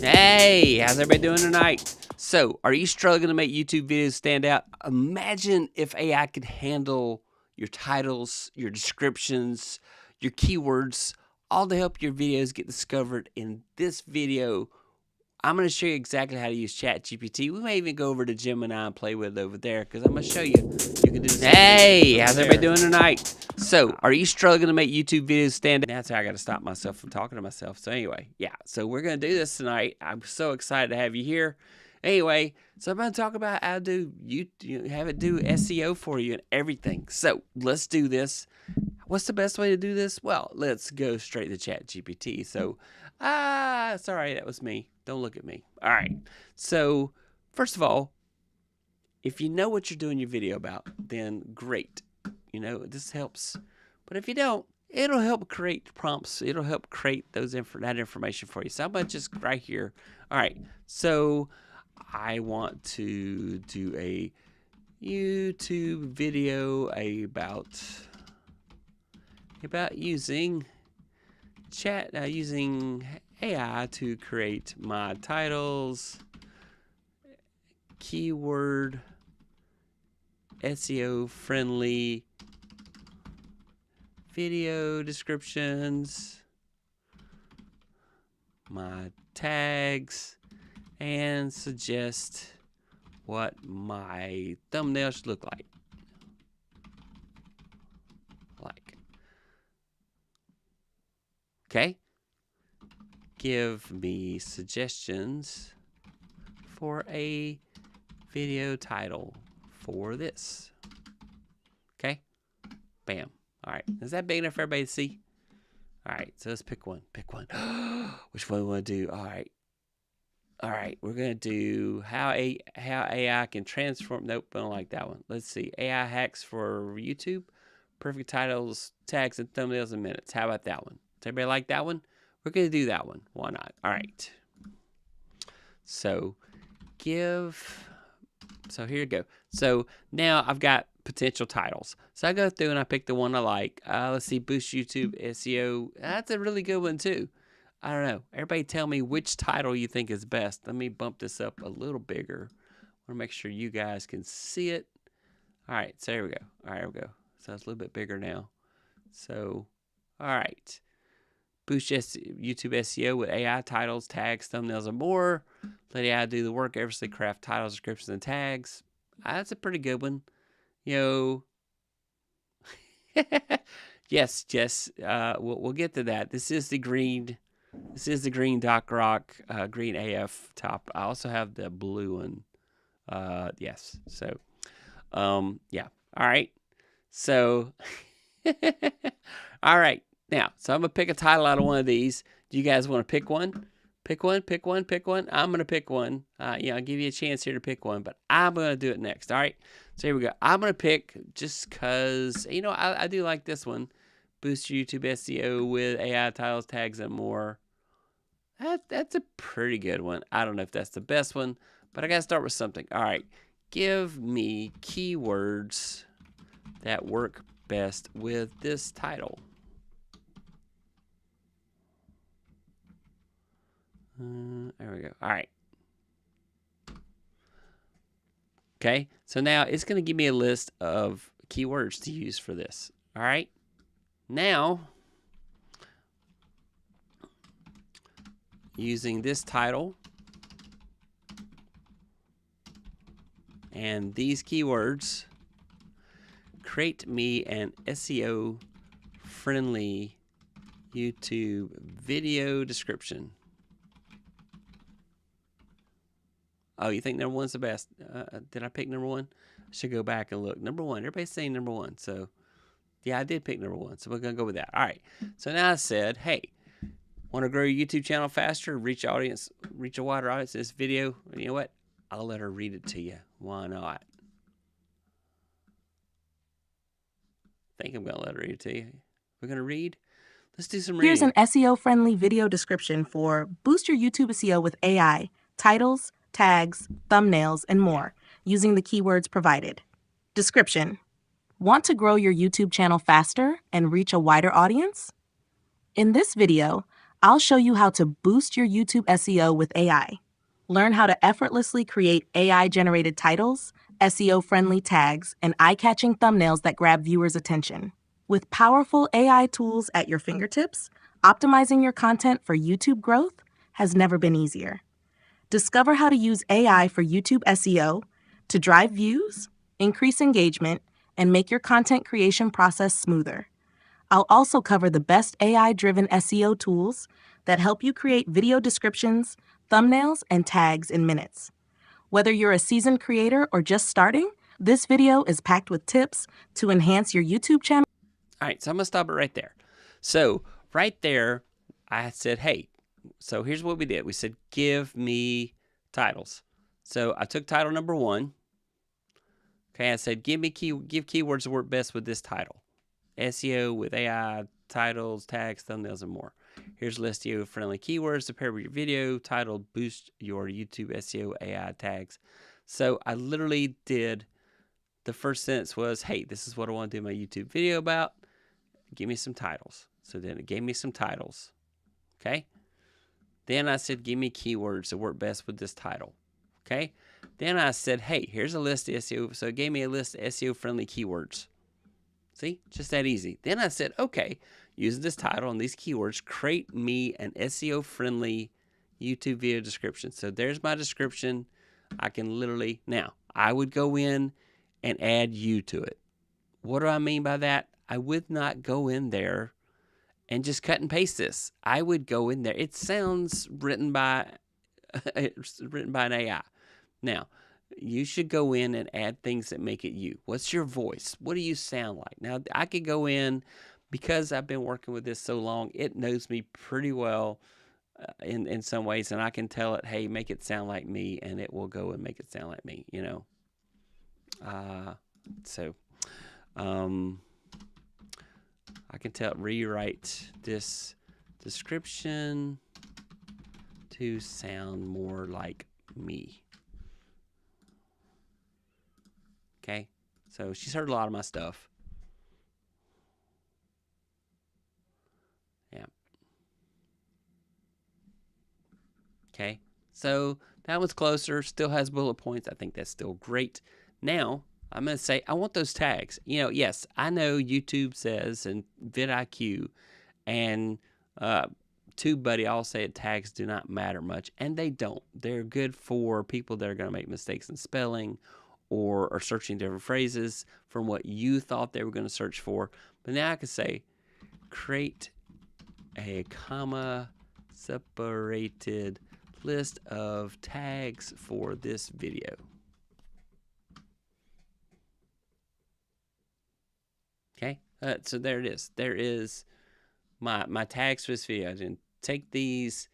Hey, how's everybody doing tonight? So, are you struggling to make YouTube videos stand out? Imagine if AI could handle your titles, your descriptions, your keywords, all to help your videos get discovered. In this video, I'm going to show you exactly how to use ChatGPT. We may even go over to Gemini and play with it over there because I'm going to show you. You can do the same. Hey, how's everybody doing tonight? So, are you struggling to make YouTube videos stand out? That's how I got to stop myself from talking to myself. So anyway, yeah. So we're going to do this tonight. I'm so excited to have you here. Anyway, so I'm going to talk about how to have it do SEO for you and everything. So let's do this. What's the best way to do this? Well, let's go straight to ChatGPT. So, sorry, that was me. Don't look at me. All right. So, first of all, if you know what you're doing your video about, then great. You know, this helps. But if you don't, it'll help create prompts. It'll help create that information for you. So I'm going to just right here. All right. So I want to do a YouTube video about using using AI to create my titles, keyword, SEO-friendly video descriptions, my tags, and suggest what my thumbnail should look like. Okay? Give me suggestions for a video title for this. Okay? Bam. All right. Is that big enough for everybody to see? All right. So let's pick one. Pick one. Which one we want to do? All right. All right. We're going to do how AI can transform. Nope. I don't like that one. Let's see. AI hacks for YouTube. Perfect titles, tags, and thumbnails in minutes. How about that one? Does everybody like that one? We're going to do that one. Why not? All right. So here you go. So now I've got potential titles. So I go through and I pick the one I like. Let's see, boost YouTube SEO. That's a really good one too. I don't know. Everybody tell me which title you think is best. Let me bump this up a little bigger. I want to make sure you guys can see it. All right. So there we go. All right, here we go. So it's a little bit bigger now. So, all right. Boost YouTube SEO with AI titles, tags, thumbnails, and more. Let AI do the work, effortlessly craft titles, descriptions, and tags. That's a pretty good one. You know, yes. We'll get to that. This is the green. This is the green Doc Rock, green AF top. I also have the blue one. Yes. So, yeah. All right. So, all right. Now, so I'm going to pick a title out of one of these. Do you guys want to pick one? Pick one. I'm going to pick one. I'll give you a chance here to pick one, but I'm going to do it next. All right. So here we go. I'm going to pick just because, I do like this one. Boost your YouTube SEO with AI titles, tags, and more. That's a pretty good one. I don't know if that's the best one, but I got to start with something. All right. Give me keywords that work best with this title. There we go. All right. Okay. So now it's going to give me a list of keywords to use for this. All right. Now, using this title and these keywords, create me an SEO-friendly YouTube video description. Oh, you think number one's the best? Did I pick number one? I should go back and look. Number one. Everybody's saying number one. So, yeah, I did pick number one. So we're going to go with that. All right. So now I said, hey, want to grow your YouTube channel faster, reach a wider audience in this video? You know what? I'll let her read it to you. Why not? I think I'm going to let her read it to you. We're going to read. Let's do some reading. Here's an SEO-friendly video description for Boost Your YouTube SEO with AI, titles, tags, thumbnails, and more, using the keywords provided. Description: Want to grow your YouTube channel faster and reach a wider audience? In this video, I'll show you how to boost your YouTube SEO with AI. Learn how to effortlessly create AI-generated titles, SEO-friendly tags, and eye-catching thumbnails that grab viewers' attention. With powerful AI tools at your fingertips, optimizing your content for YouTube growth has never been easier. Discover how to use AI for YouTube SEO to drive views, increase engagement, and make your content creation process smoother. I'll also cover the best AI-driven SEO tools that help you create video descriptions, thumbnails, and tags in minutes. Whether you're a seasoned creator or just starting, this video is packed with tips to enhance your YouTube channel. All right, so I'm going to stop it right there. So right there, I said, hey, so here's what we did. We said, give me titles. So I took title number 1. Okay, I said, give keywords that work best with this title. SEO with AI, titles, tags, thumbnails, and more. Here's a list of SEO-friendly keywords to pair with your video titled Boost Your YouTube SEO AI Tags. So I literally did, the first sentence was, hey, this is what I want to do my YouTube video about. Give me some titles. So then it gave me some titles. Okay. Then I said, give me keywords that work best with this title. Okay. Then I said, hey, here's a list of SEO. So it gave me a list of SEO-friendly keywords. See, just that easy. Then I said, okay, using this title and these keywords, create me an SEO-friendly YouTube video description. So there's my description. I can literally, now, I would go in and add you to it. What do I mean by that? I would not go in there and just cut and paste this. I would go in there. It sounds written by an AI. Now, you should go in and add things that make it you. What's your voice? What do you sound like? Now, I could go in, because I've been working with this so long, it knows me pretty well in some ways, and I can tell it, hey, make it sound like me, and it will go and make it sound like me, you know. I can tell it, rewrite this description to sound more like me. Okay, so she's heard a lot of my stuff. Yeah. Okay, so that one's closer, still has bullet points. I think that's still great. Now, I'm going to say, I want those tags. You know, yes, I know YouTube says, and vidIQ and TubeBuddy all say tags do not matter much, and they don't. They're good for people that are going to make mistakes in spelling or are searching different phrases from what you thought they were going to search for. But now I can say, create a comma-separated list of tags for this video. Okay, so there it is. There is my tags for this video. I can take these,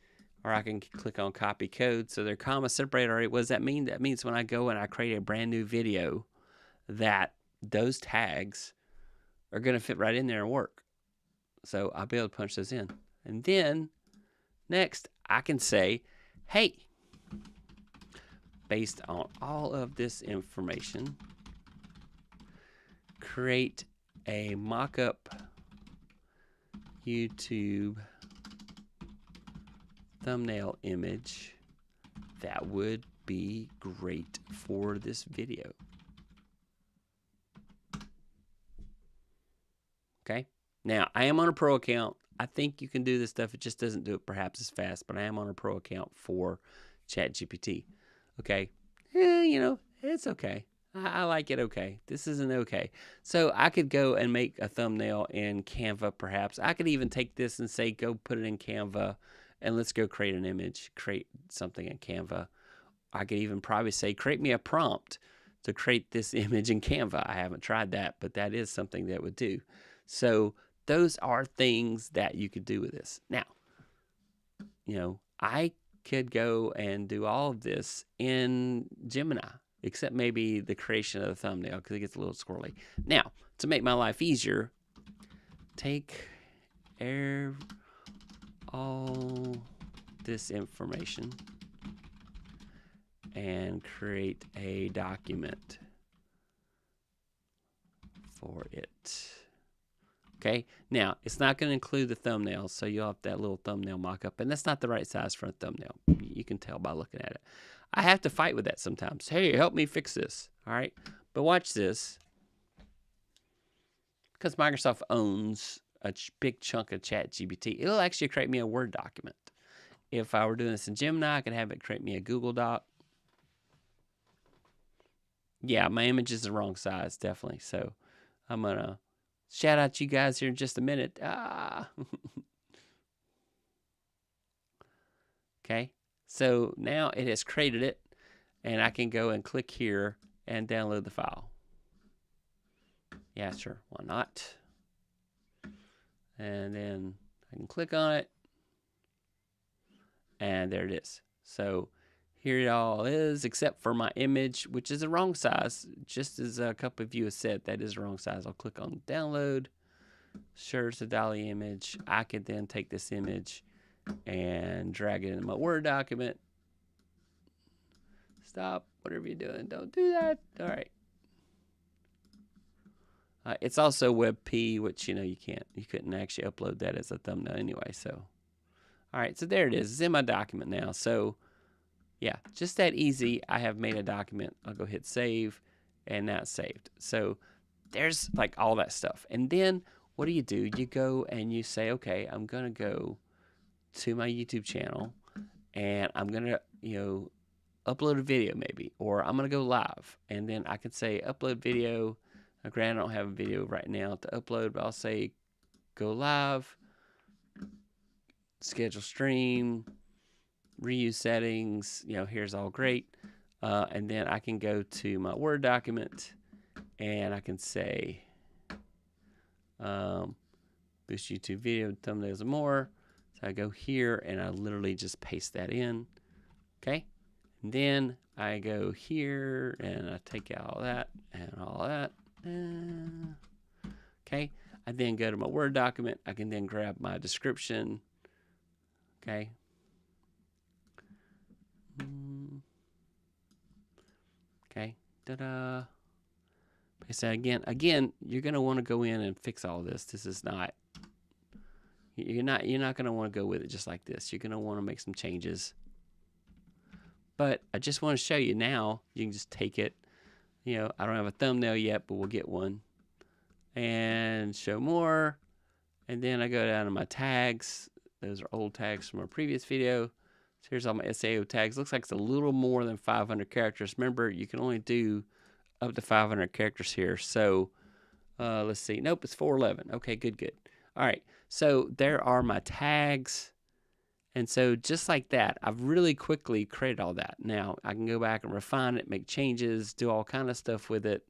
or I can click on copy code. So they're comma separated already. What does that mean? That means when I go and I create a brand new video, that those tags are going to fit right in there and work. So I'll be able to punch those in. And then next, I can say, hey, based on all of this information, create a mock-up YouTube thumbnail image that would be great for this video. Okay, now I am on a pro account. I think you can do this stuff. It just doesn't do it perhaps as fast, but I am on a pro account for ChatGPT. Okay, you know, it's okay. I like it okay. This isn't okay. So I could go and make a thumbnail in Canva perhaps. I could even take this and say, go put it in Canva and let's go create an image, create something in Canva. I could even probably say, create me a prompt to create this image in Canva. I haven't tried that, but that is something that would do. So those are things that you could do with this. Now, you know, I could go and do all of this in Gemini, except maybe the creation of the thumbnail because it gets a little squirrely. Now, to make my life easier, take all this information and create a document for it. Okay, now it's not going to include the thumbnails, so you'll have that little thumbnail mock-up, and that's not the right size for a thumbnail. You can tell by looking at it. I have to fight with that sometimes. Hey, help me fix this. All right, but watch this. Because Microsoft owns a big chunk of ChatGPT, it'll actually create me a Word document. If I were doing this in Gemini, I could have it create me a Google Doc. Yeah, my image is the wrong size, definitely. So I'm going to shout out you guys here in just a minute. Okay, so now it has created it, and I can go and click here and download the file. Yeah, sure, why not? And then I can click on it, and there it is. So here it all is, except for my image, which is the wrong size. Just as a couple of you have said, that is the wrong size. I'll click on download. Sure, it's a dolly image. I could then take this image and drag it into my Word document. Stop, whatever you're doing, don't do that. All right. It's also WebP, which you couldn't actually upload that as a thumbnail anyway. So, all right, so there it is. It's in my document now. So, yeah, just that easy. I have made a document. I'll go hit save, and now it's saved. So there's like all that stuff. And then what do? You go and you say, okay, I'm gonna go to my YouTube channel, and I'm gonna upload a video maybe, or I'm gonna go live, and then I can say upload video. Granted, I don't have a video right now to upload, but I'll say go live, schedule stream, reuse settings. Here's all great, and then I can go to my Word document, and I can say boost YouTube video thumbnails and more. So I go here and I literally just paste that in. Okay, and then I go here and I take out all that and all that. Okay, I then go to my Word document. I can then grab my description. Okay. Okay. Ta-da. Paste that again. Again, you're gonna want to go in and fix all this. This is not. You're not gonna want to go with it just like this. You're gonna want to make some changes. But I just want to show you now. You can just take it. I don't have a thumbnail yet, but we'll get one. And show more. And then I go down to my tags. Those are old tags from our previous video. So here's all my SEO tags. Looks like it's a little more than 500 characters. Remember, you can only do up to 500 characters here. So let's see. Nope, it's 411. Okay, good. All right. So there are my tags. And so just like that, I've really quickly created all that. Now I can go back and refine it, make changes, do all kind of stuff with it.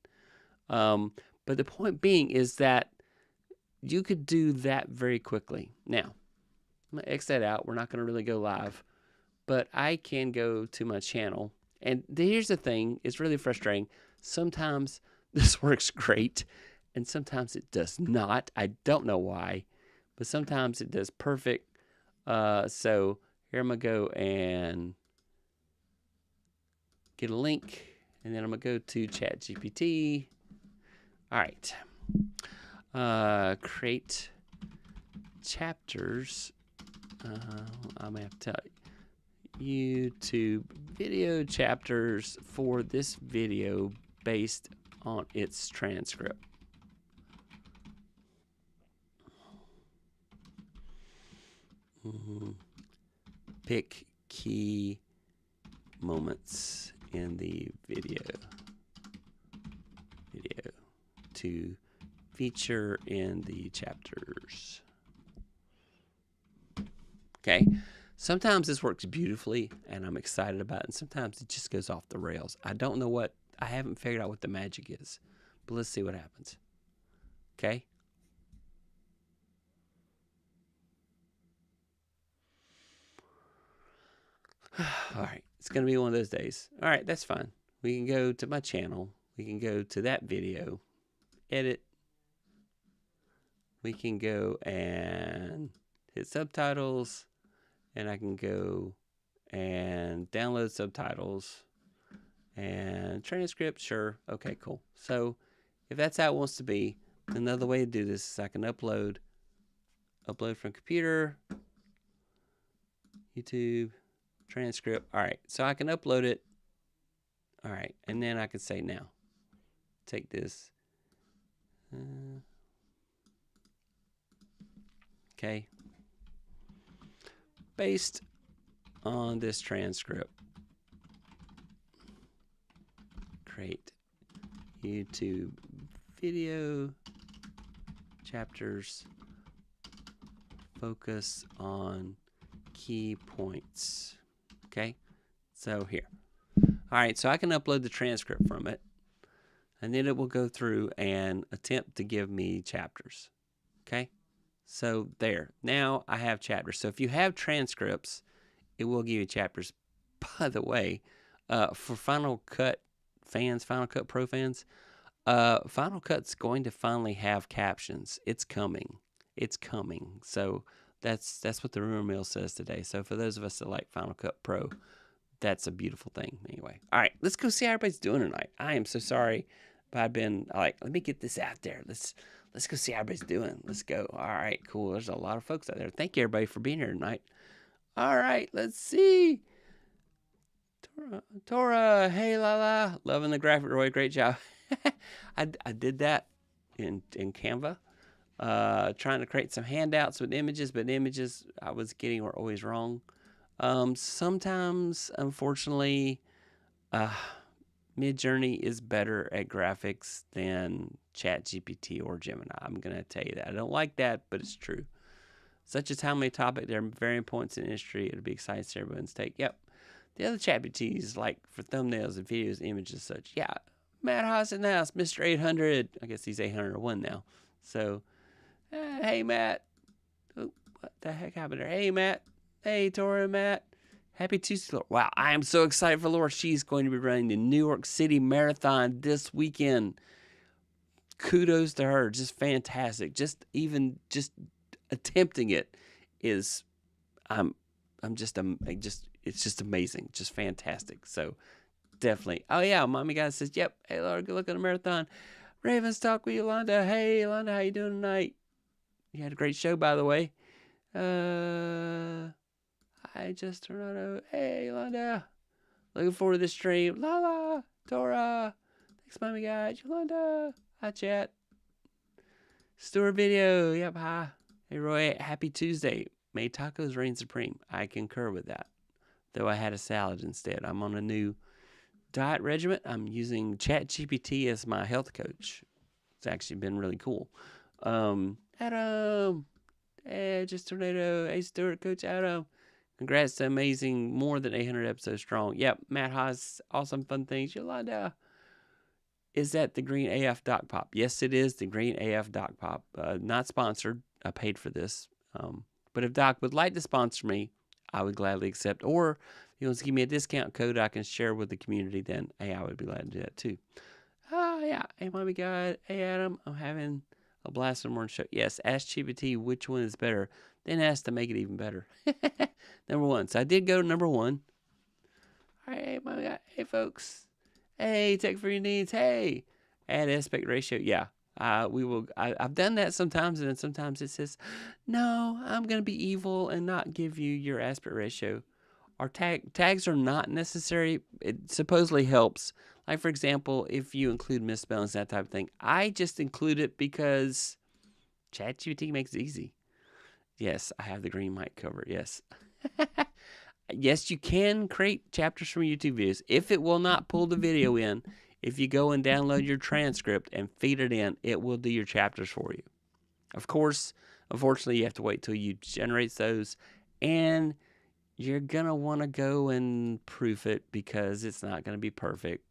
But the point being is that you could do that very quickly. Now, I'm going to X that out. We're not going to really go live. But I can go to my channel. And here's the thing. It's really frustrating. Sometimes this works great, and sometimes it does not. I don't know why. But sometimes it does perfect. So here I'm going to go and get a link. And then I'm going to go to ChatGPT. All right. Create chapters. I'm going to have to tell you YouTube video chapters for this video based on its transcript. Pick key moments in the video to feature in the chapters. Okay, sometimes this works beautifully and I'm excited about it, and sometimes it just goes off the rails. I don't know what, I haven't figured out what the magic is, but let's see what happens. Okay. All right, it's going to be one of those days. All right, that's fine. We can go to my channel. We can go to that video, edit. We can go and hit subtitles, and I can go and download subtitles and transcript. Sure. Okay, cool. So if that's how it wants to be, Another way to do this is I can upload from computer, YouTube, transcript. All right, so I can upload it. All right, and then I can say now, take this. Okay. Based on this transcript, create YouTube video chapters, focus on key points. Okay, so here. All right, so I can upload the transcript from it, and then it will go through and attempt to give me chapters. Okay, so there. Now I have chapters. So if you have transcripts, it will give you chapters. By the way, for Final Cut fans, Final Cut Pro fans, Final Cut's going to finally have captions. It's coming. It's coming. So that's what the rumor mill says today. So for those of us that like Final Cut Pro, that's a beautiful thing. Anyway, all right, let's go see how everybody's doing tonight. I am so sorry, but I've been like, let me get this out there. Let's go see how everybody's doing. Let's go. All right, cool. There's a lot of folks out there. Thank you everybody for being here tonight. All right, let's see. Tora, hey Lala, loving the graphic, Roy, great job. I did that in Canva, trying to create some handouts with images, but images I was getting were always wrong. Sometimes, unfortunately, Midjourney is better at graphics than ChatGPT or Gemini. I'm going to tell you that. I don't like that, but it's true. Such a timely topic. There are varying points in the industry. It'll be exciting to everyone's take. Yep. The other ChatGPTs, like for thumbnails and videos, images, such. Yeah. Matt Haas in the house, Mr. 800. I guess he's 801 now. So, hey, Matt. Oh, what the heck happened there? Hey, Matt. Hey, Tora and Matt. Happy Tuesday, Laura. Wow, I am so excited for Laura. She's going to be running the New York City Marathon this weekend. Kudos to her. Just fantastic. Just attempting it is, it's just amazing. Just fantastic. So definitely. Oh yeah, Mommy Guy says, yep. Hey Laura, good luck on the marathon. Ravens talk with Yolanda. Hey Yolanda, how you doing tonight? You had a great show, by the way. I just turned on. Hey Yolanda, looking forward to the stream. Lala, Tora, thanks, Mommy Guy. Yolanda, hi chat. Store video. Yep, hi. Hey Roy, happy Tuesday. May tacos reign supreme. I concur with that. Though I had a salad instead. I'm on a new diet regimen. I'm using ChatGPT as my health coach. It's actually been really cool. Adam. Hey, just tornado. Hey, Stuart, Coach Adam. Congrats to amazing, more than 800 episodes strong. Yep, Matt Haas, awesome fun things. Yolanda. Is that the Green AF Doc Pop? Yes, it is the Green AF Doc Pop. Not sponsored. I paid for this. But if Doc would like to sponsor me, I would gladly accept. Or if he wants to give me a discount code I can share with the community, then hey, I would be glad to do that too. Yeah. Hey, Mommy God. Hey, Adam. I'm having a blast in the morning show. Yes, ask GPT which one is better. Then ask to make it even better. Number one. So I did go to number one. All right, hey, Mommy God. Hey, folks. Hey, tech for your needs. Hey, add aspect ratio. Yeah, we will. I've done that sometimes, and then sometimes it says, no, I'm going to be evil and not give you your aspect ratio. Our tags are not necessary. It supposedly helps. Like, for example, if you include misspellings, that type of thing. I just include it because ChatGPT makes it easy. Yes, I have the green mic cover. Yes. Yes, you can create chapters from YouTube videos. If it will not pull the video in, if you go and download your transcript and feed it in, it will do your chapters for you. Of course, unfortunately, you have to wait till you generate those, and you're going to want to go and proof it because it's not going to be perfect.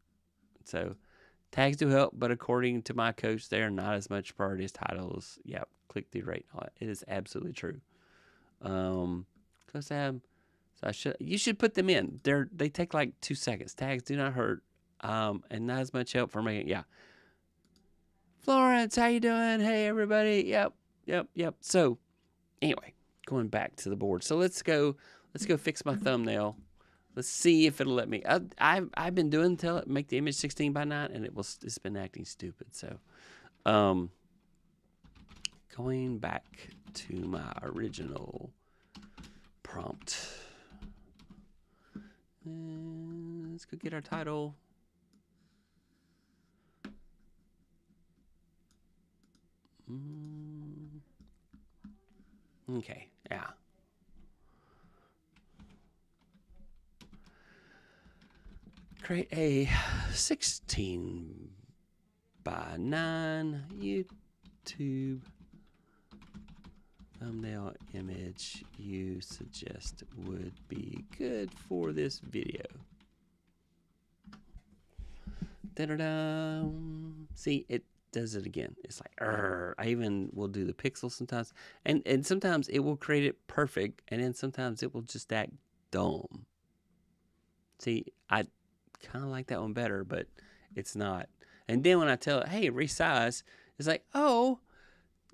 So tags do help, but according to my coach, they are not as much priority as titles. Yep, click-through rate. It is absolutely true. You should put them in. They take like 2 seconds. Tags do not hurt, and not as much help for me. Yeah. Florence, how you doing? Hey everybody. Yep. So, anyway, going back to the board. So let's go fix my thumbnail. Let's see if it'll let me. I've been doing make the image 16:9, and it's been acting stupid. So, going back to my original prompt. And let's go get our title. Okay, yeah. Create a 16 by 9 YouTube thumbnail image you suggest would be good for this video. Da-da-da. See, it does it again. It's like, I even will do the pixels sometimes. And sometimes it will create it perfect, and then sometimes it will just act dumb. See, I kind of like that one better, but it's not. And then when I tell it, hey, resize, it's like, oh,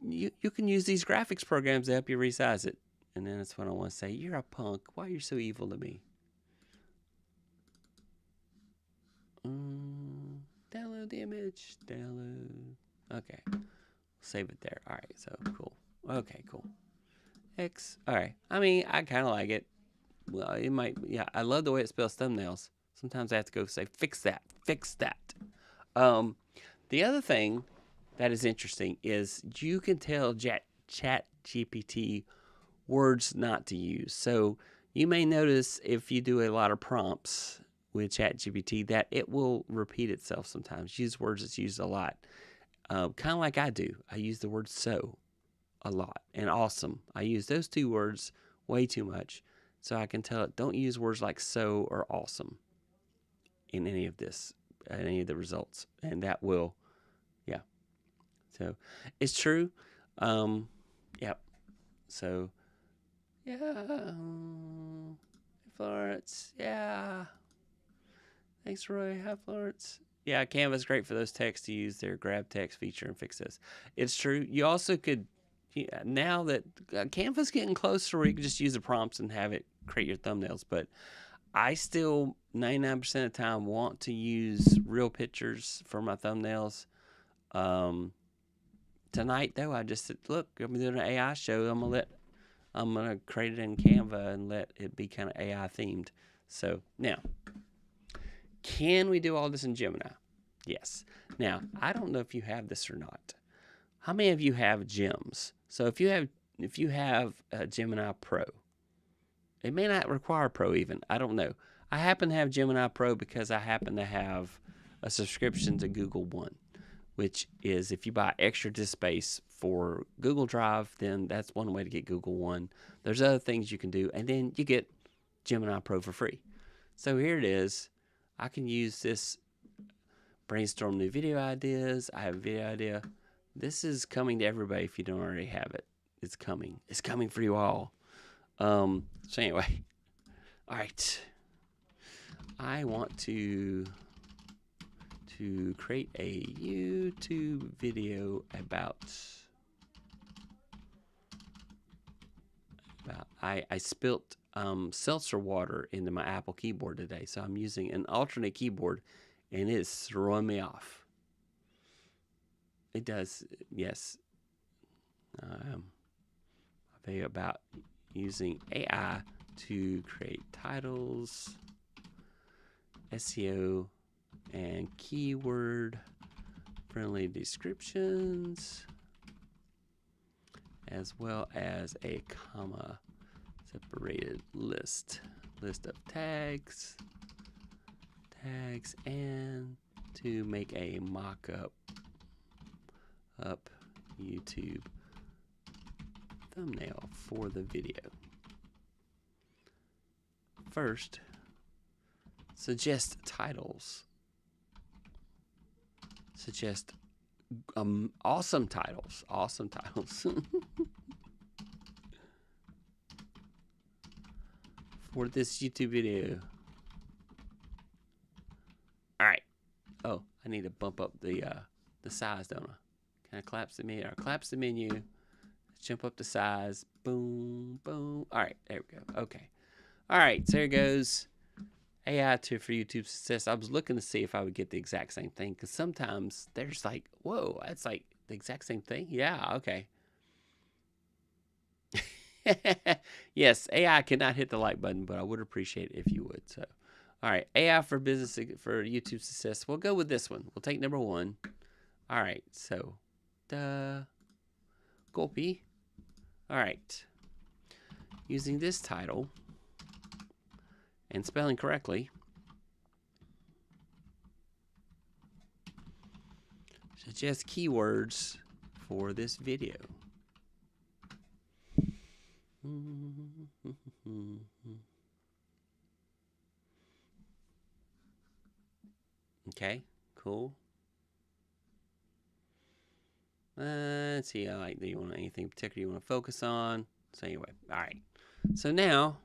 you can use these graphics programs to help you resize it. And then that's when I want to say, you're a punk. Why are you so evil to me? Download the image. Download. Okay. Save it there. All right. So cool. Okay, cool. X. All right. I mean, I kind of like it. Well, it might. Yeah, I love the way it spells thumbnails. Sometimes I have to go say, fix that. Fix that. The other thing that is interesting is you can tell ChatGPT words not to use. So you may notice if you do a lot of prompts with ChatGPT that it will repeat itself sometimes. Use words it's used a lot. Kind of like I do. I use the word so a lot and awesome. I use those two words way too much. So I can tell it don't use words like so or awesome in any of this, any of the results. And that will, yeah. So it's true. Yep. So, yeah. Florence. Yeah. Thanks, Roy. Hi, Florence. Yeah, Canva's great for those texts to use their grab text feature and fix this. It's true. You also could, now that Canva's getting closer where you can just use the prompts and have it create your thumbnails, but I still 99% of the time want to use real pictures for my thumbnails. Tonight though, I just said, look, I'm doing an AI show. I'm gonna create it in Canva and let it be kind of AI themed. So now, can we do all this in Gemini? Yes. Now, I don't know if you have this or not. How many of you have gems? So if you have a Gemini Pro, it may not require Pro even. I don't know. I happen to have Gemini Pro because I happen to have a subscription to Google One, which is if you buy extra disk space for Google Drive, then that's one way to get Google One. There's other things you can do, and then you get Gemini Pro for free. So here it is. I can use this, brainstorm new video ideas. I have a video idea. This is coming to everybody if you don't already have it. It's coming. It's coming for you all. So anyway, all right. I want to create a YouTube video about I spilt seltzer water into my Apple keyboard today, so I'm using an alternate keyboard, and it's throwing me off. It does, yes. A video about using AI to create titles, SEO, and keyword-friendly descriptions, as well as a comma-separated list of tags, and to make a mock-up YouTube thumbnail for the video. First, suggest titles. Suggest awesome titles. Awesome titles. For this YouTube video. Alright. Oh, I need to bump up the size, don't I? Can I collapse the menu? Or collapse the menu. Let's jump up the size. Boom, boom. Alright, there we go. Okay. Alright, so there it goes. AI for YouTube success. I was looking to see if I would get the exact same thing, because sometimes there's like, whoa, that's like the exact same thing. Yeah, okay. Yes, AI cannot hit the like button, but I would appreciate it if you would. So, all right, AI for business for YouTube success. We'll go with this one. We'll take number 1. All right, so, copy. All right, using this title and spelling correctly, suggest keywords for this video. Okay, cool. Let's see. Do you want anything particular you want to focus on? So anyway, all right. So now,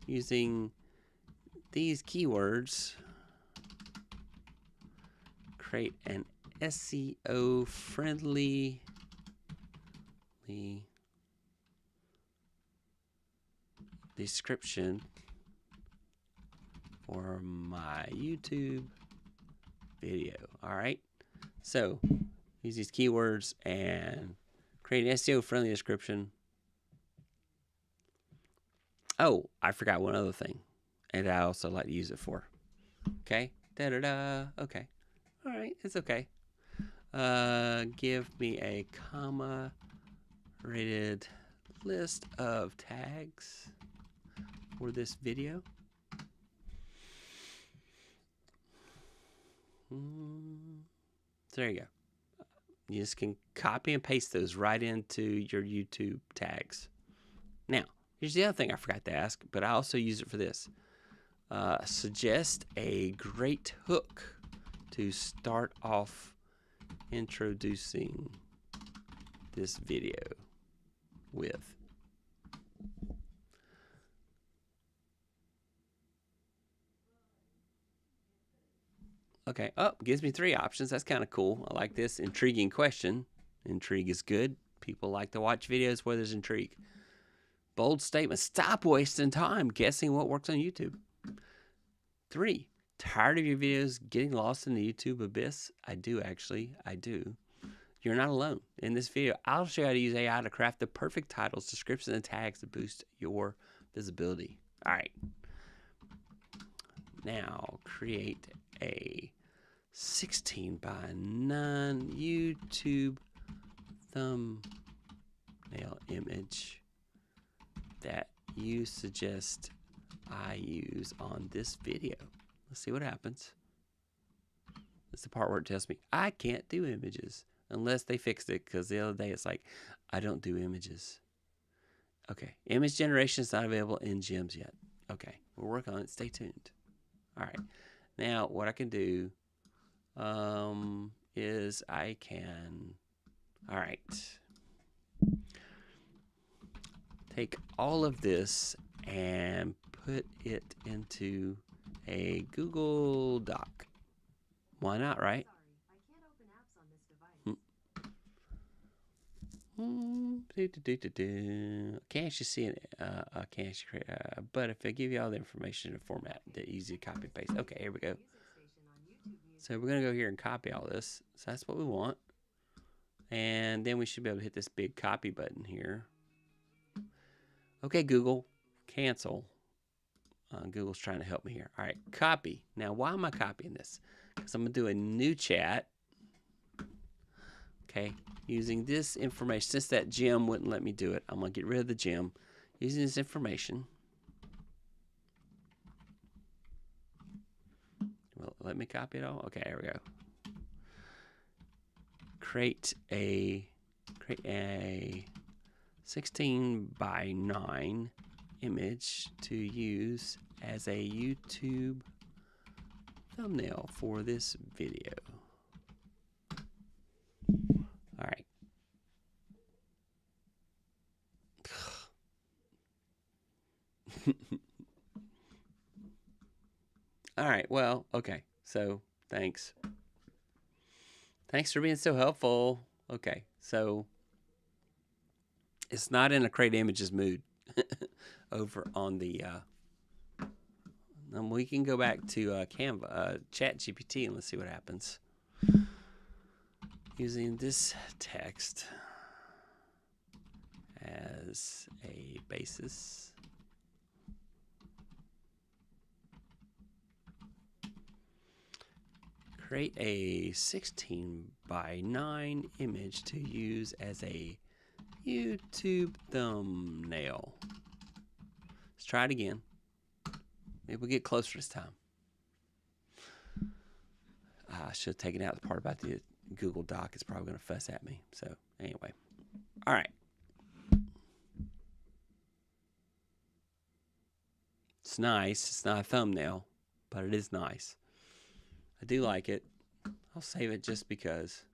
using these keywords, create an SEO-friendly description for my YouTube video. All right. So use these keywords and create an SEO-friendly description. Oh, I forgot one other thing, and I also like to use it for. Okay. Da-da-da. Okay. All right. It's okay. Give me a comma-rated list of tags for this video. So there you go. You just can copy and paste those right into your YouTube tags. Now, here's the other thing I forgot to ask, but I also use it for this. Suggest a great hook to start off introducing this video with. Okay, gives me 3 options. That's kind of cool. I like this. Intriguing question. Intrigue is good. People like to watch videos where there's intrigue. Bold statement. Stop wasting time guessing what works on YouTube. 3, tired of your videos getting lost in the YouTube abyss? I do, actually. I do. You're not alone. In this video, I'll show you how to use AI to craft the perfect titles, descriptions, and tags to boost your visibility. All right. Now, create a 16 by 9 YouTube thumbnail image that you suggest I use on this video. Let's see what happens. That's the part where it tells me I can't do images unless they fixed it, because the other day it's like, I don't do images. Okay, image generation is not available in Gems yet. Okay, we'll work on it. Stay tuned. All right, now what I can do is I can, all right, take all of this and put it into a Google Doc. Why not, right? Can't actually see it. I can't actually create. But if I give you all the information in a format that easy to copy and paste. Okay, here we go. So we're gonna go here and copy all this. So that's what we want. And then we should be able to hit this big copy button here. Okay, Google, cancel. Google's trying to help me here. All right, copy. Now, why am I copying this? Because I'm gonna do a new chat. Okay, using this information, since that gem wouldn't let me do it, I'm going to get rid of the gem. Using this information. Well, let me copy it all. Okay, there we go. Create a 16 by 9 image to use as a YouTube thumbnail for this video. All right. All right. Well, okay. So, thanks. Thanks for being so helpful. Okay. So, it's not in a create images mood over on the we can go back to Canva, ChatGPT, and let's see what happens. Using this text as a basis. Create a 16:9 image to use as a YouTube thumbnail. Let's try it again. Maybe we'll get closer this time. I should have taken out the part about the Google Doc. It's probably going to fuss at me. So anyway. All right. It's nice. It's not a thumbnail, but it is nice. I do like it. I'll save it just because.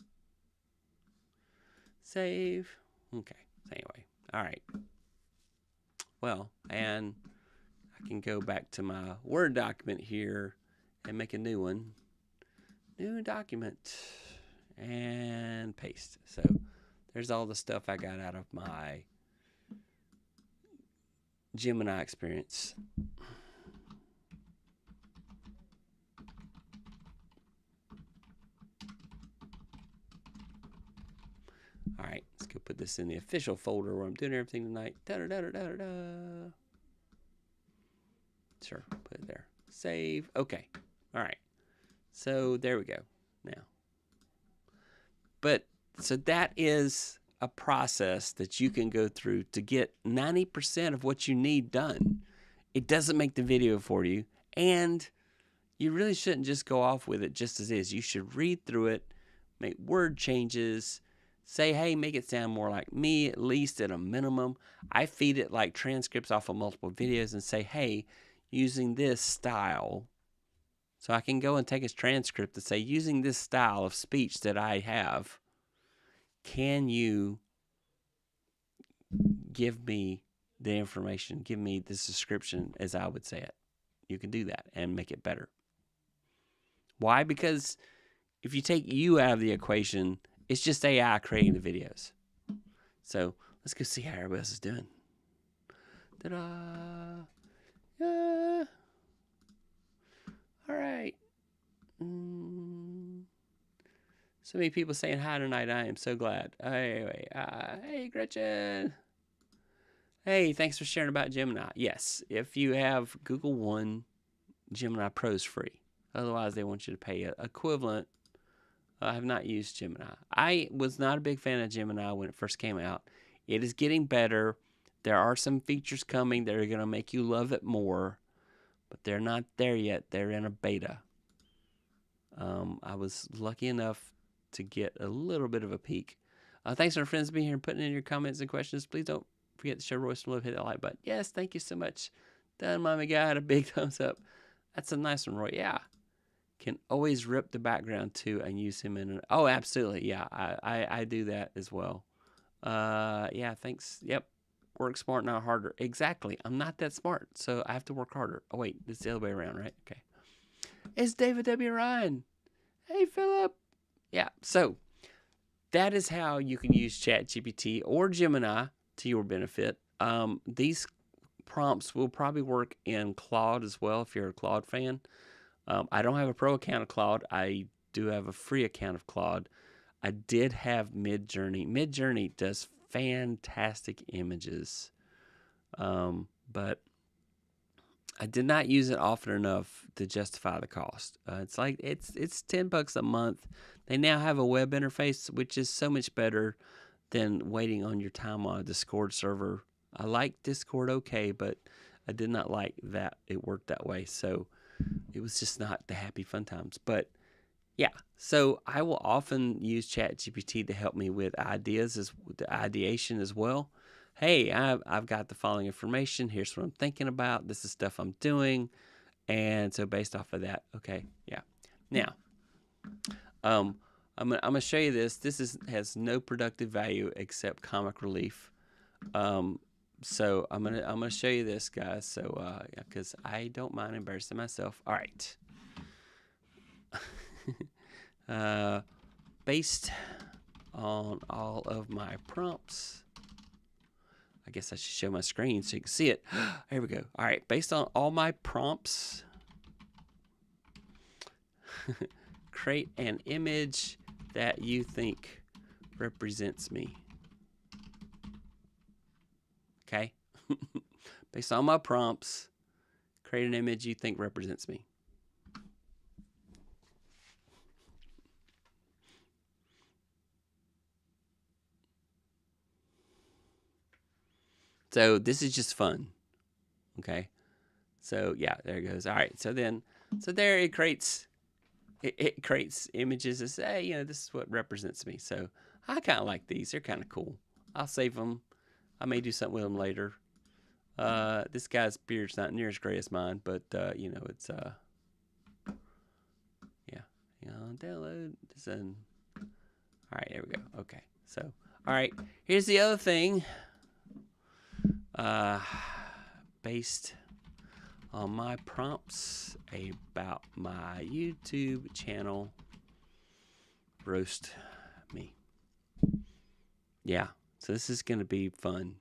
Save. Okay. Anyway. All right. Well, and I can go back to my Word document here and make a new one. New document. And paste. So there's all the stuff I got out of my Gemini experience. All right, let's go put this in the official folder where I'm doing everything tonight. Da-da-da-da-da-da. Sure, put it there. Save. Okay. All right. So there we go. Now. But so that is a process that you can go through to get 90% of what you need done. It doesn't make the video for you, and you really shouldn't just go off with it just as is. You should read through it, make word changes, say, hey, make it sound more like me, at least at a minimum. I feed it like transcripts off of multiple videos and say, hey, using this style. So I can go and take a transcript and say, using this style of speech that I have, can you give me the information, give me this description as I would say it? You can do that and make it better. Why? Because if you take you out of the equation, it's just AI creating the videos. So let's go see how everybody else is doing. Ta-da! All right. So many people saying hi tonight. I am so glad. Anyway, hey, Gretchen. Hey, thanks for sharing about Gemini. Yes, if you have Google One, Gemini Pro is free. Otherwise, they want you to pay an equivalent. I have not used Gemini. I was not a big fan of Gemini when it first came out. It is getting better. There are some features coming that are going to make you love it more, but they're not there yet. They're in a beta. I was lucky enough to get a little bit of a peek. Thanks to our friends being here and putting in your comments and questions. Please don't forget to show Royce some love. Hit that like button. Yes, thank you so much. Done, mommy guy. A big thumbs up. That's a nice one, Roy. Yeah. Can always rip the background too and use him in an... Oh, absolutely. Yeah, I do that as well. Yeah, thanks. Yep. Work smart, not harder. Exactly. I'm not that smart, so I have to work harder. Oh, wait. It's the other way around, right? Okay. It's David W. Ryan. Hey, Philip. Yeah, so that is how you can use ChatGPT or Gemini to your benefit. These prompts will probably work in Claude as well if you're a Claude fan. I don't have a pro account of Claude. I do have a free account of Claude. I did have Midjourney. Midjourney does fantastic images, but I did not use it often enough to justify the cost. It's like it's $10 a month. They now have a web interface, which is so much better than waiting on your time on a Discord server. I like Discord okay, but I did not like that it worked that way. So it was just not the happy fun times. But yeah, so I will often use ChatGPT to help me with ideas, the ideation as well. Hey, I've got the following information. Here's what I'm thinking about. This is stuff I'm doing. And so based off of that, okay, yeah. Now, I'm gonna show you this. This has no productive value except comic relief. So I'm gonna show you this, guys. So because I don't mind embarrassing myself. All right. Based on all of my prompts, I guess I should show my screen so you can see it. Here we go. All right. Based on all my prompts, create an image that you think represents me. Okay? Based on my prompts, create an image you think represents me. So this is just fun. Okay? So yeah, there it goes. All right. So there it creates images that say, you know, this is what represents me. So I kind of like these. They're kind of cool. I'll save them. I may do something with them later. This guy's beard's not near as gray as mine, but you know, it's yeah, you know, download this and all right, there we go. Okay, so all right, here's the other thing. Based on my prompts about my YouTube channel, roast me. Yeah, so this is gonna be fun.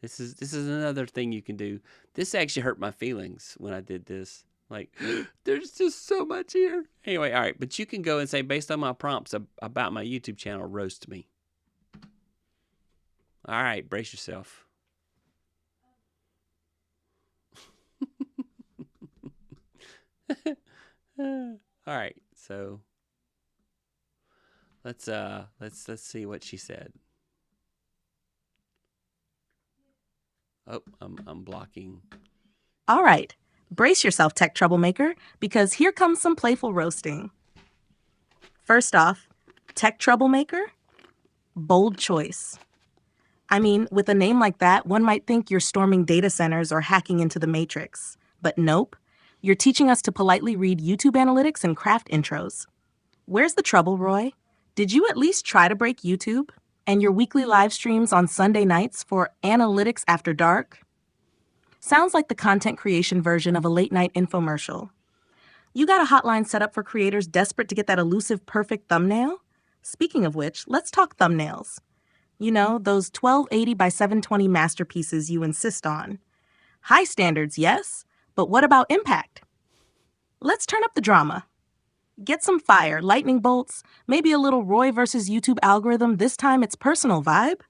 This is another thing you can do. This actually hurt my feelings when I did this. Like, there's just so much here. Anyway, all right, but you can go and say, based on my prompts about my YouTube channel, roast me. All right, brace yourself. All right, so let's see what she said. Oh, I'm blocking. All right, brace yourself, tech troublemaker, because here comes some playful roasting. First off, tech troublemaker? Bold choice. I mean, with a name like that, one might think you're storming data centers or hacking into the matrix. But nope, you're teaching us to politely read YouTube analytics and craft intros. Where's the trouble, Roy? Did you at least try to break YouTube? And your weekly live streams on Sunday nights for analytics after dark? Sounds like the content creation version of a late night infomercial. You got a hotline set up for creators desperate to get that elusive perfect thumbnail? Speaking of which, let's talk thumbnails. You know, those 1280 by 720 masterpieces you insist on. High standards, yes, but what about impact? Let's turn up the drama. Get some fire, lightning bolts, maybe a little Roy versus YouTube algorithm, this time it's personal vibe.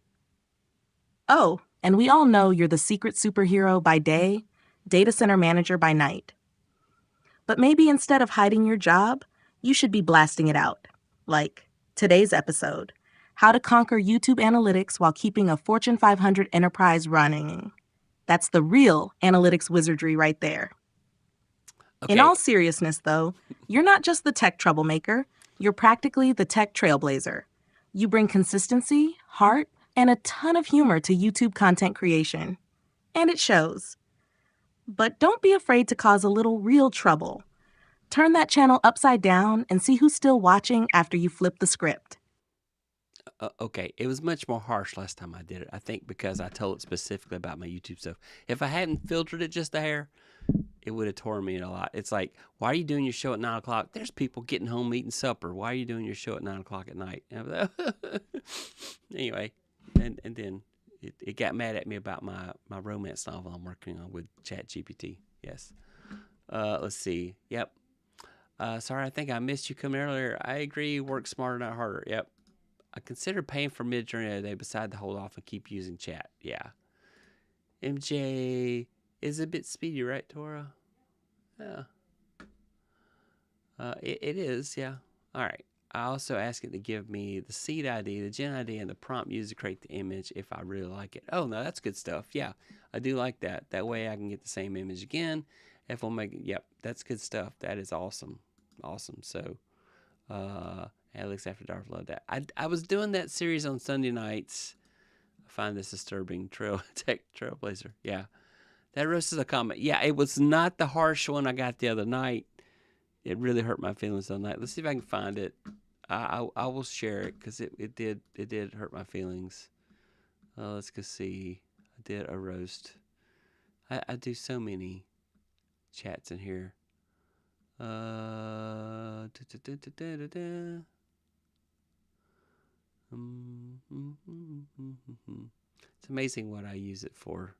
Oh, and we all know you're the secret superhero by day, data center manager by night. But maybe instead of hiding your job, you should be blasting it out. Like today's episode, How to Conquer YouTube Analytics While Keeping a Fortune 500 Enterprise Running. That's the real analytics wizardry right there. Okay. In all seriousness, though, you're not just the tech troublemaker, you're practically the tech trailblazer. You bring consistency, heart, and a ton of humor to YouTube content creation. And it shows. But don't be afraid to cause a little real trouble. Turn that channel upside down and see who's still watching after you flip the script. Okay, it was much more harsh last time I did it. I think because I told it specifically about my YouTube stuff. If I hadn't filtered it just a hair, it would have torn me a lot. It's like, why are you doing your show at 9 o'clock? There's people getting home eating supper. Why are you doing your show at 9 o'clock at night? Anyway, and then it got mad at me about my romance novel I'm working on with ChatGPT. Yes. Let's see. Yep. Sorry, I think I missed you coming earlier. I agree. Work smarter, not harder. Yep. I consider paying for Midjourney today, beside to hold off and keep using chat. Yeah. MJ is a bit speedy, right, Tora? Yeah. It is, yeah. All right. I also ask it to give me the seed ID, the gen ID, and the prompt used to create the image if I really like it. Oh, no, that's good stuff. Yeah, I do like that. That way I can get the same image again. If we'll make it, yep, that's good stuff. That is awesome. Awesome. So, Alex After Dark, love that. I was doing that series on Sunday nights. I find this disturbing. Tech Trailblazer. Yeah. That roasted a comment. Yeah, it was not the harsh one I got the other night. It really hurt my feelings the other night. Let's see if I can find it. I will share it because it did hurt my feelings. Let's go see. I did a roast. I do so many chats in here. It's amazing what I use it for.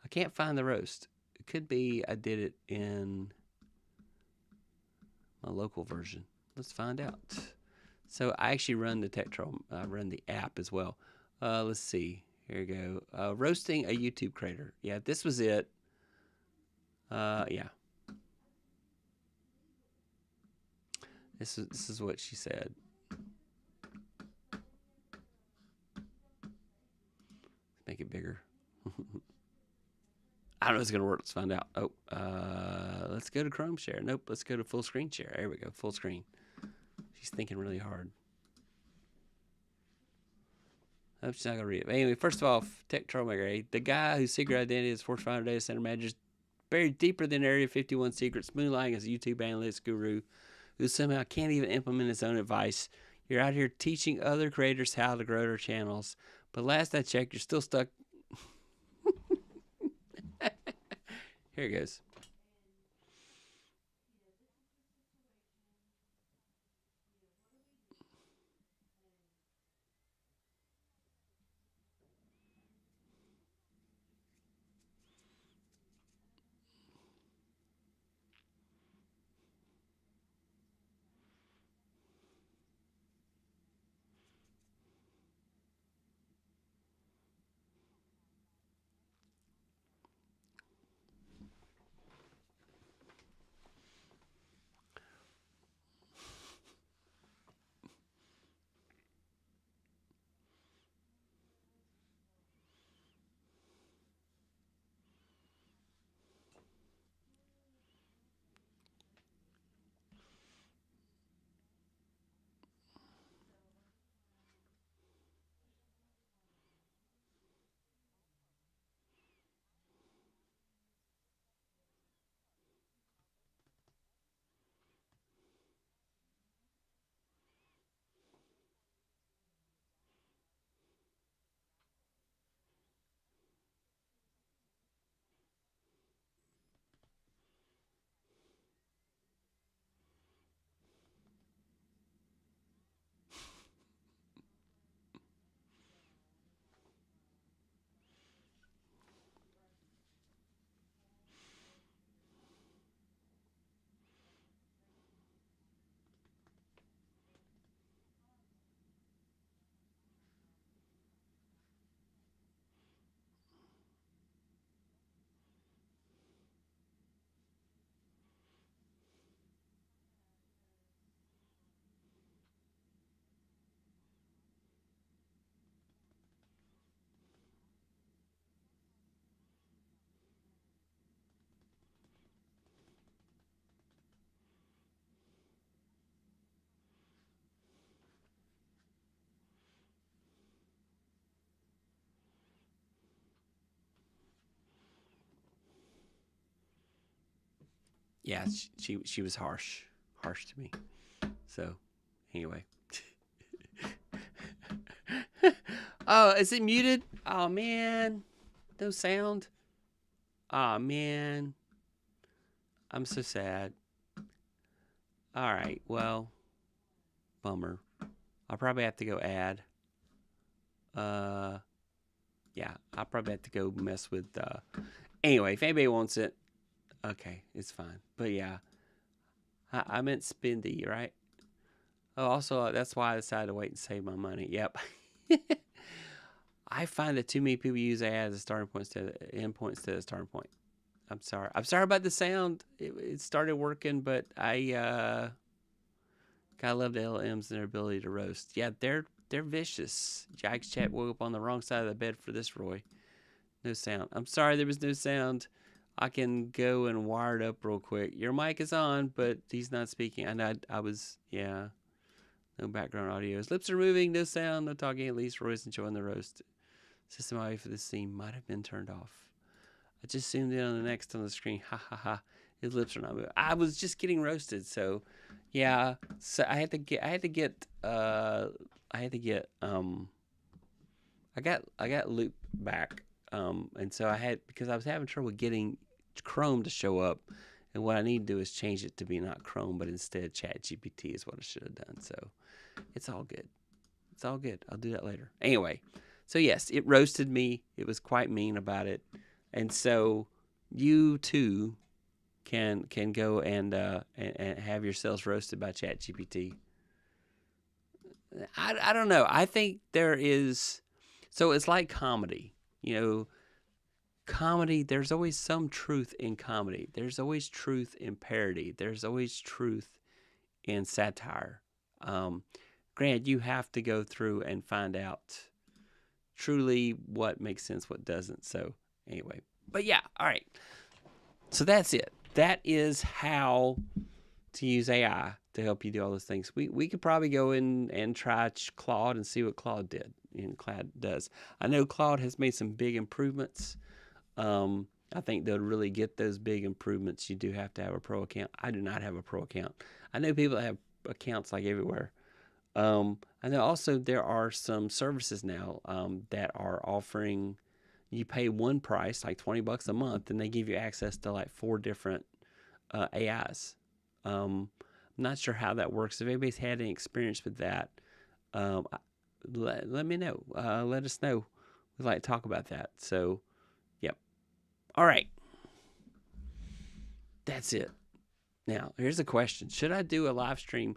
I can't find the roast. It could be I did it in my local version. Let's find out. So I actually run the Tech Troll. I run the app as well. Let's see. Here we go. Roasting a YouTube creator. Yeah, this was it. Yeah. This is what she said. Make it bigger. I don't know if it's gonna work. Let's find out. Oh, let's go to Chrome share. Nope. Let's go to full screen share. There we go. Full screen. She's thinking really hard. I'm just not gonna read it. But anyway, first of all, Tech Trollmaker, the guy whose secret identity is Fortune 500 data center manager, buried deeper than Area 51 secrets, moonlighting as a YouTube analytics guru who somehow can't even implement his own advice. You're out here teaching other creators how to grow their channels, but last I checked, you're still stuck. Here it goes. Yeah, she was harsh to me. So, anyway. Oh, is it muted? Oh man, no sound. Oh man, I'm so sad. All right, well, bummer. I'll probably have to go add. Yeah, I'll probably have to go mess with. Anyway, if anybody wants it, okay, it's fine. But yeah, I meant Spindy, right? Oh, also, that's why I decided to wait and save my money. Yep. I find that too many people use AI as a starting point instead of endpoint instead of starting point. I'm sorry. I'm sorry about the sound. It started working, but I love the LMs and their ability to roast. Yeah, they're vicious. Jack's chat woke up on the wrong side of the bed for this, Roy. No sound. I'm sorry there was no sound. I can go and wire it up real quick. Your mic is on, but he's not speaking. And I was, yeah. No background audio. His lips are moving, no sound, no talking. At least Roy's enjoying the roast. System audio for this scene might have been turned off. I just zoomed in on the next on the screen. Ha ha ha. His lips are not moving. I was just getting roasted, so yeah. So I got loop back. And so because I was having trouble getting Chrome to show up, and what I need to do is change it to be not Chrome, but instead ChatGPT is what I should have done. So it's all good. It's all good. I'll do that later. Anyway, so yes, it roasted me. It was quite mean about it. And so you too can go and have yourselves roasted by ChatGPT. I don't know. I think there is. So it's like comedy. You know, comedy, there's always some truth in comedy. There's always truth in parody. There's always truth in satire. Granted, you have to go through and find out truly what makes sense, what doesn't. So anyway, but yeah, all right. So that's it. That is how to use AI to help you do all those things. We could probably go in and try Claude and see what Claude did and Claude does. I know Claude has made some big improvements. I think they'll really get those big improvements. You do have to have a pro account. I do not have a pro account. I know people that have accounts like everywhere. I know also there are some services now that are offering, you pay one price, like $20 a month, and they give you access to like 4 different AIs. I'm not sure how that works. If anybody's had any experience with that, let me know. Let us know. We'd like to talk about that. So, yep. All right. That's it. Now, here's a question. Should I do a live stream?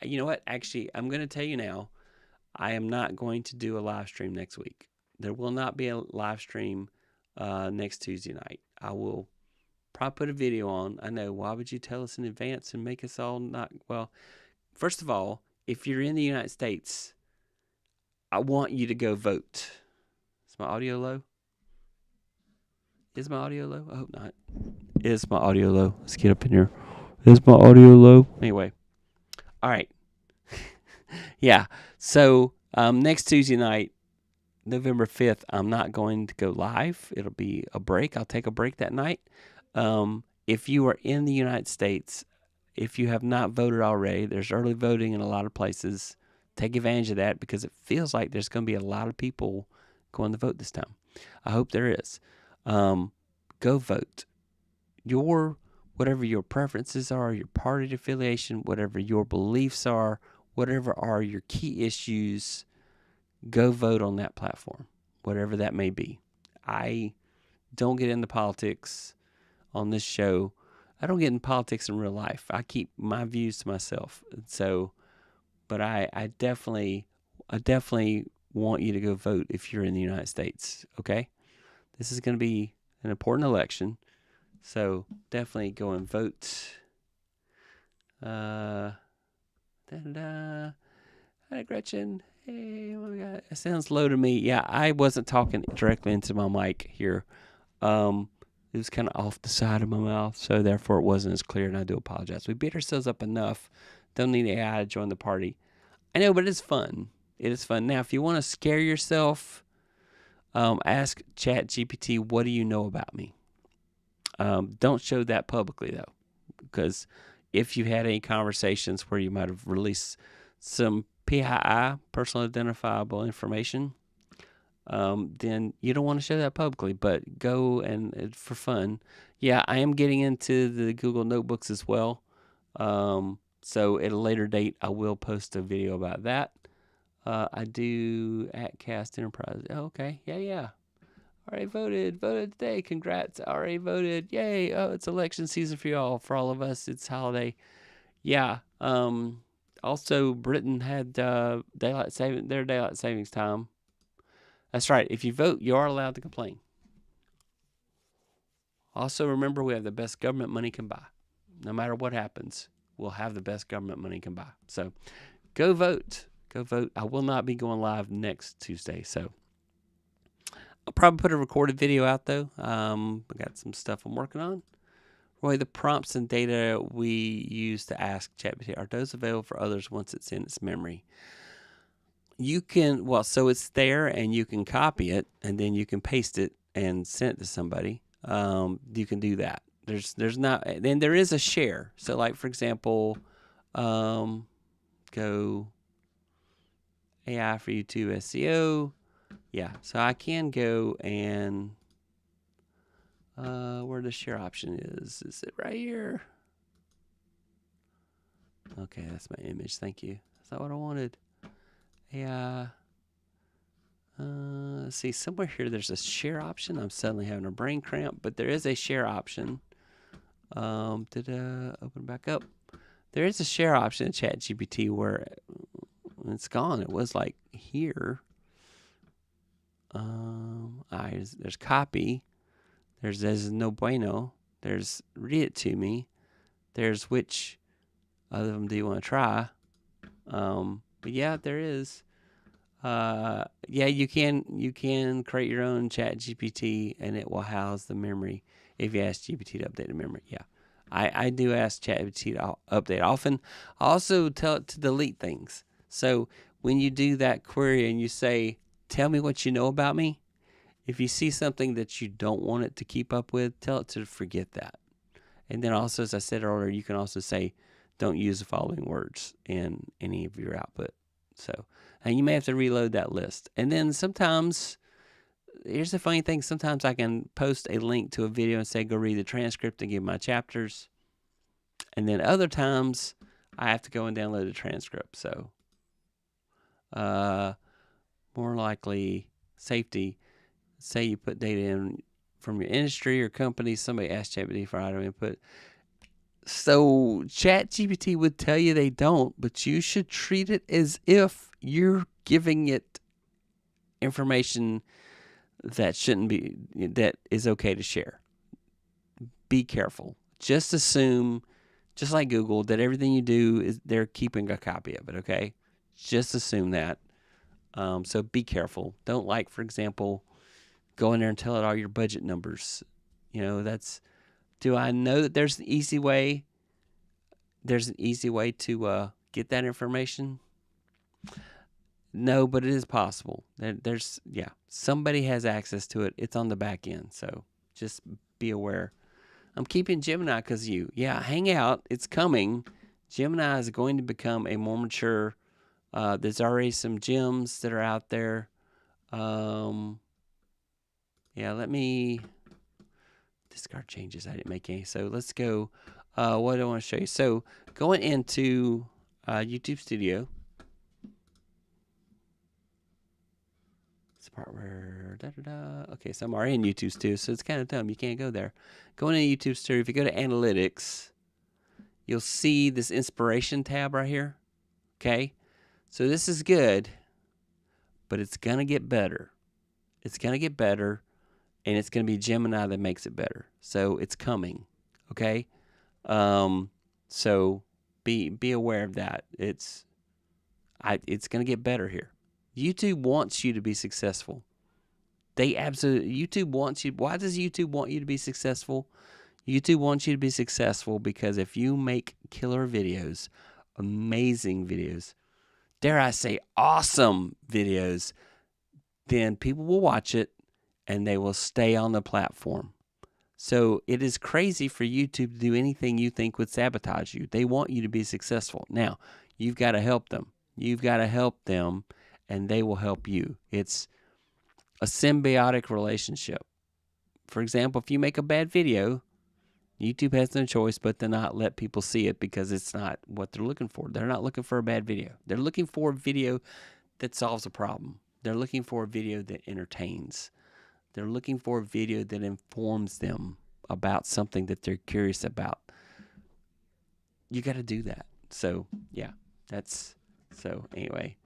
You know what? Actually, I'm going to tell you now, I am not going to do a live stream next week. There will not be a live stream next Tuesday night. I will probably put a video on. I know, why would you tell us in advance and make us all not? Well, first of all, if you're in the United States, I want you to go vote. Is my audio low? Is my audio low? I hope not. Is my audio low? Let's get up in here. Is my audio low? Anyway. All right. Yeah. So next Tuesday night, November 5th, I'm not going to go live. It'll be a break. I'll take a break that night. If you are in the United States, if you have not voted already, there's early voting in a lot of places. Take advantage of that because it feels like there's going to be a lot of people going to vote this time. I hope there is. Go vote. Whatever your preferences are, your party affiliation, whatever your beliefs are, whatever are your key issues, go vote on that platform, whatever that may be. I don't get into politics on this show. I don't get in politics in real life. I keep my views to myself. So, but I definitely want you to go vote if you're in the United States. Okay, this is going to be an important election, so definitely go and vote. Hi, Gretchen. Hey, oh my God, it sounds low to me. Yeah, I wasn't talking directly into my mic here. It was kind of off the side of my mouth, so therefore it wasn't as clear, and I do apologize. We beat ourselves up enough. Don't need AI to join the party. I know, but it's fun. It is fun. Now, if you want to scare yourself, ask ChatGPT, what do you know about me? Don't show that publicly, though, because if you had any conversations where you might have released some PII, personal identifiable information, then you don't want to show that publicly, but go and for fun. Yeah, I am getting into the Google Notebooks as well. So at a later date, I will post a video about that. I do at Cast Enterprise. Oh, okay. Yeah. Already voted today. Congrats. Already voted. Yay. Oh, it's election season for y'all. For all of us, it's holiday. Yeah. Also, Britain had their daylight savings time. That's right. If you vote, you are allowed to complain. Also, remember, we have the best government money can buy. No matter what happens, we'll have the best government money can buy. So go vote. Go vote. I will not be going live next Tuesday. So I'll probably put a recorded video out, though. I got some stuff I'm working on. Roy, the prompts and data we use to ask ChatGPT, are those available for others once it's in its memory? You can, so it's there and you can copy it and then you can paste it and send it to somebody. You can do that. There's not, then there is a share. So like, for example, go AI for YouTube SEO. Yeah. So I can go and, where the share option is it right here? Okay. That's my image. Thank you. That's not what I wanted. Yeah. Let's see, somewhere here there's a share option. I'm suddenly having a brain cramp, but there is a share option. Did open back up? There is a share option in ChatGPT where it's gone. It was like here. There's copy. There's no bueno. There's read it to me. There's which of them do you want to try? But yeah, there is. Yeah, you can create your own ChatGPT, and it will house the memory if you ask GPT to update the memory. Yeah, I do ask ChatGPT to update often. I also tell it to delete things. So when you do that query and you say, "Tell me what you know about me," if you see something that you don't want it to keep up with, tell it to forget that. And then also, as I said earlier, you can also say, "Don't use the following words in any of your output." So, and you may have to reload that list. And then sometimes, here's the funny thing, sometimes I can post a link to a video and say, go read the transcript and give my chapters. And then other times, I have to go and download the transcript. So, more likely, safety, say you put data in from your industry or company, somebody asked ChatGPT for item input. So ChatGPT would tell you they don't, but you should treat it as if you're giving it information that shouldn't be, that is okay to share. Be careful. Just assume, just like Google, that everything you do is they're keeping a copy of it. Okay, just assume that. So be careful. Don't, like, for example, go in there and tell it all your budget numbers. Do I know that there's an easy way? There's an easy way to get that information? No, but it is possible. Somebody has access to it. It's on the back end, so just be aware. I'm keeping Gemini because of you. Yeah, hang out. It's coming. Gemini is going to become a more mature. There's already some gems that are out there. Let me discard changes. I didn't make any. So let's go. What do I want to show you? So going into YouTube Studio. It's the part where Okay, so I'm already in YouTube Studio, so it's kind of dumb. You can't go there. Going into YouTube Studio, if you go to Analytics, you'll see this Inspiration tab right here. Okay, so this is good, but it's gonna get better. It's gonna get better, and it's gonna be Gemini that makes it better. So it's coming. Okay, so be aware of that. It's gonna get better here. YouTube wants you to be successful. YouTube wants you. Why does YouTube want you to be successful? YouTube wants you to be successful because if you make killer videos, amazing videos, dare I say awesome videos, then people will watch it and they will stay on the platform. So it is crazy for YouTube to do anything you think would sabotage you. They want you to be successful. Now, you've got to help them. You've got to help them, and they will help you. It's a symbiotic relationship. For example, if you make a bad video, YouTube has no choice but to not let people see it because it's not what they're looking for. They're not looking for a bad video. They're looking for a video that solves a problem. They're looking for a video that entertains. They're looking for a video that informs them about something that they're curious about. You got to do that. So, yeah, anyway.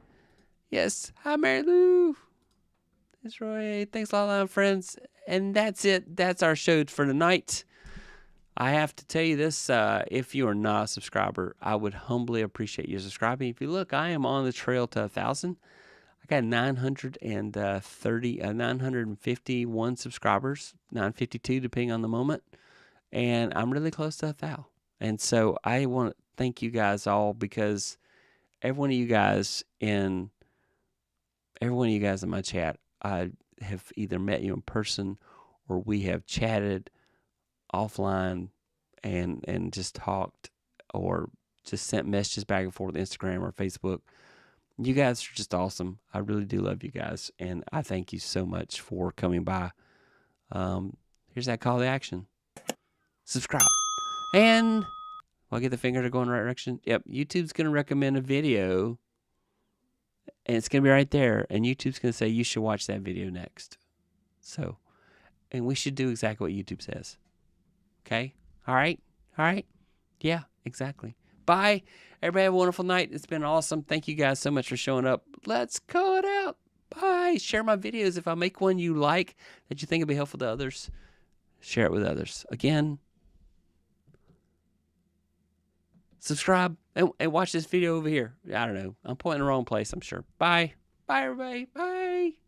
Yes, hi, Mary Lou. It's Roy. Thanks a lot, friends. And that's it. That's our show for tonight. I have to tell you this, if you are not a subscriber, I would humbly appreciate you subscribing. If you look, I am on the trail to 1,000. I got 951 subscribers, 952 depending on the moment, and I'm really close to 1,000. And so I want to thank you guys all because every one of you guys in my chat, I have either met you in person or we have chatted offline and just talked or just sent messages back and forth Instagram or Facebook. You guys are just awesome. I really do love you guys, and I thank you so much for coming by. Here's that call to action. Subscribe. And I'll get the finger to go in the right direction. Yep, YouTube's going to recommend a video, and it's going to be right there, and YouTube's going to say you should watch that video next. So, and we should do exactly what YouTube says. Okay? All right? Yeah, exactly. Bye. Everybody have a wonderful night. It's been awesome. Thank you guys so much for showing up. Let's call it out. Bye. say, share my videos. If I make one you like that you think will be helpful to others, share it with others. Again, subscribe and watch this video over here. I don't know. I'm pointing the wrong place, I'm sure. Bye. Bye, everybody. Bye.